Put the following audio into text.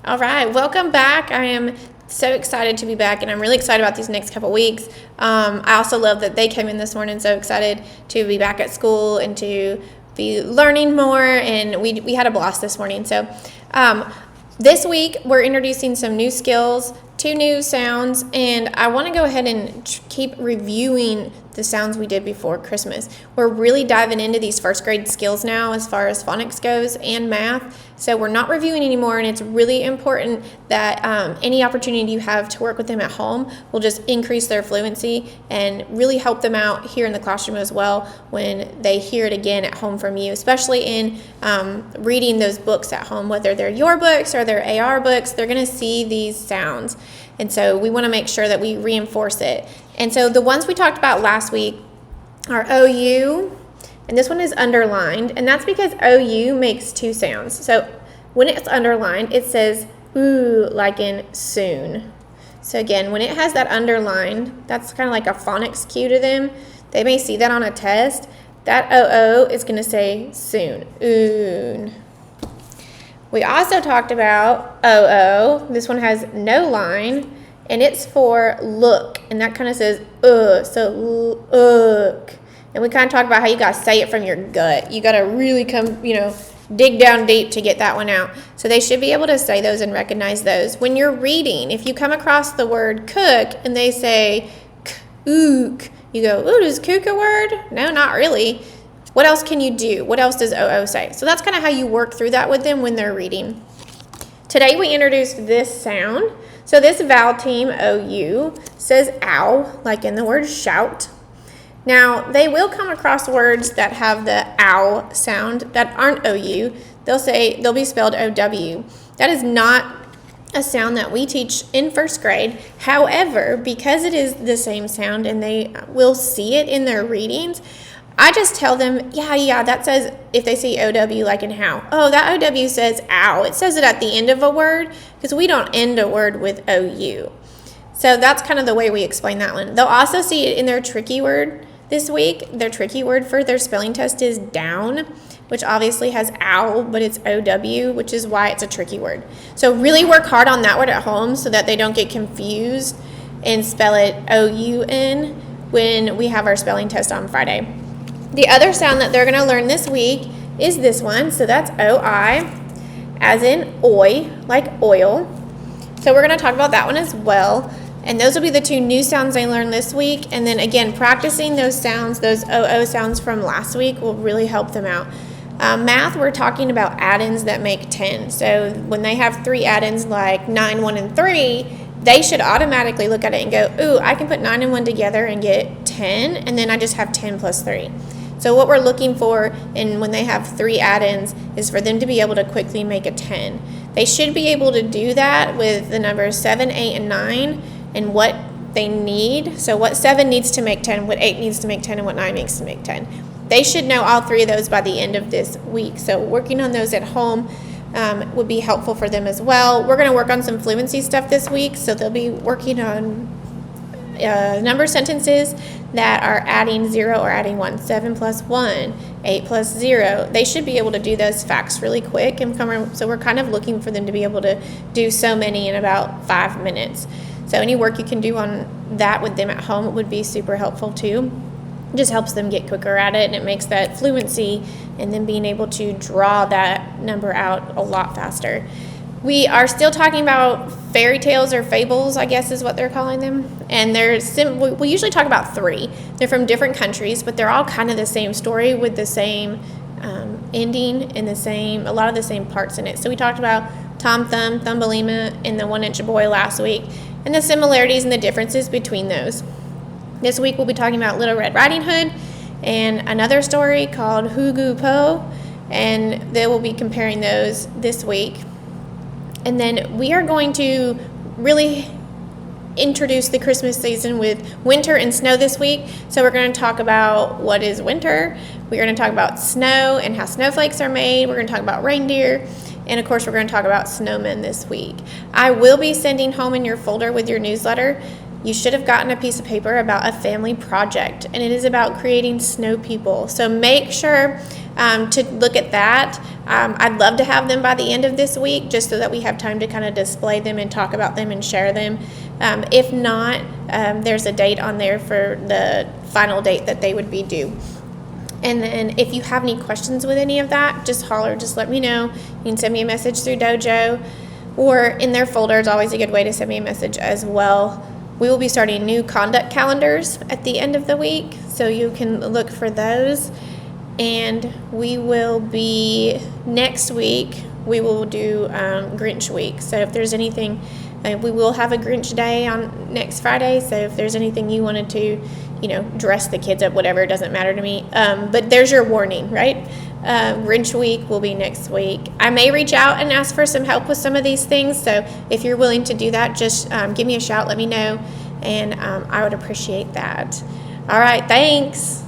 All right, welcome back. I am so excited to be back, and I'm really excited about these next couple weeks. I also love that they came in this morning, so excited to be back at school and to be learning more, and we had a blast this morning. So this week, we're introducing some new skills, 2 new sounds, and I want to go ahead and keep reviewing the sounds we did before Christmas. We're really diving into these first grade skills now as far as phonics goes and math. So we're not reviewing anymore, and it's really important that any opportunity you have to work with them at home will just increase their fluency and really help them out here in the classroom as well when they hear it again at home from you, especially in reading those books at home, whether they're your books or they're AR books. They're going to see these sounds, and so we want to make sure that we reinforce it. And so the ones we talked about last week are OU, and this one is underlined, and that's because OU makes 2 sounds. So when it's underlined, it says ooh, like in soon. So again, when it has that underlined, that's kind of like a phonics cue to them. They may see that on a test. That OO is going to say soon, oon. We also talked about OO. This one has no line, and it's for look, and that kind of says so look. And we kind of talked about how you got to say it from your gut. You got to really come, dig down deep to get that one out. So they should be able to say those and recognize those. When you're reading, if you come across the word cook and they say kook, you go, ooh, is kook a word? No, not really. What else can you do? What else does OO say? So that's kind of how you work through that with them when they're reading. Today we introduced this sound. So this vowel team, OU, says ow, like in the word shout. Now, they will come across words that have the ow sound that aren't OU. They'll be spelled OW. That is not a sound that we teach in first grade. However, because it is the same sound and they will see it in their readings, I just tell them, yeah, that says, if they see OW like in how, oh, that OW says ow. It says it at the end of a word because we don't end a word with OU. So that's kind of the way we explain that one. They'll also see it in their tricky word this week. Their tricky word for their spelling test is down, which obviously has owl, but it's OW, which is why it's a tricky word. So really work hard on that word at home so that they don't get confused and spell it OUN when we have our spelling test on Friday. The other sound that they're going to learn this week is this one. So that's OI, as in oi, like oil. So we're going to talk about that one as well. And those will be the 2 new sounds they learned this week. And then again, practicing those sounds, those OO sounds from last week will really help them out. Math, we're talking about add-ins that make 10. So when they have 3 add-ins like 9, 1, and 3, they should automatically look at it and go, ooh, I can put 9 and 1 together and get 10, and then I just have 10 plus 3. So what we're looking for, and when they have 3 add-ins, is for them to be able to quickly make a 10. They should be able to do that with the numbers 7, 8, and 9, and what they need. So what 7 needs to make 10, what 8 needs to make 10, and what 9 needs to make 10. They should know all 3 of those by the end of this week. So working on those at home would be helpful for them as well. We're going to work on some fluency stuff this week, so they'll be working on number sentences that are adding 0 or adding 1. 7 plus 1, 8 plus 0. They should be able to do those facts really quick. So we're kind of looking for them to be able to do so many in about 5 minutes. So any work you can do on that with them at home would be super helpful too. It just helps them get quicker at it, and it makes that fluency and then being able to draw that number out a lot faster. We are still talking about fairy tales or fables, I guess is what they're calling them. And we usually talk about 3. They're from different countries, but they're all kind of the same story with the same ending and a lot of the same parts in it. So we talked about Tom Thumb, Thumbelina, and the One-Inch Boy last week, and the similarities and the differences between those. This week we'll be talking about Little Red Riding Hood and another story called Hugu Po, and they will be comparing those this week. And then we are going to really introduce the Christmas season with winter and snow this week. So we're going to talk about what is winter. We're going to talk about snow and how snowflakes are made. We're going to talk about reindeer. And of course, we're going to talk about snowmen this week. I will be sending home in your folder with your newsletter. You should have gotten a piece of paper about a family project, and it is about creating snow people. So make sure to look at that. I'd love to have them by the end of this week, just so that we have time to kind of display them and talk about them and share them. If not, there's a date on there for the final date that they would be due. And then if you have any questions with any of that, just holler, just let me know. You can send me a message through Dojo, or in their folder is always a good way to send me a message as well. We will be starting new conduct calendars at the end of the week, so you can look for those. And we will be, next week, we will do Grinch week. So if there's anything, we will have a Grinch day on next Friday, so if there's anything you wanted to, dress the kids up, whatever, it doesn't matter to me. But there's your warning, right? Grinch week will be next week. I may reach out and ask for some help with some of these things, so if you're willing to do that, just give me a shout, let me know, and I would appreciate that. All right, thanks.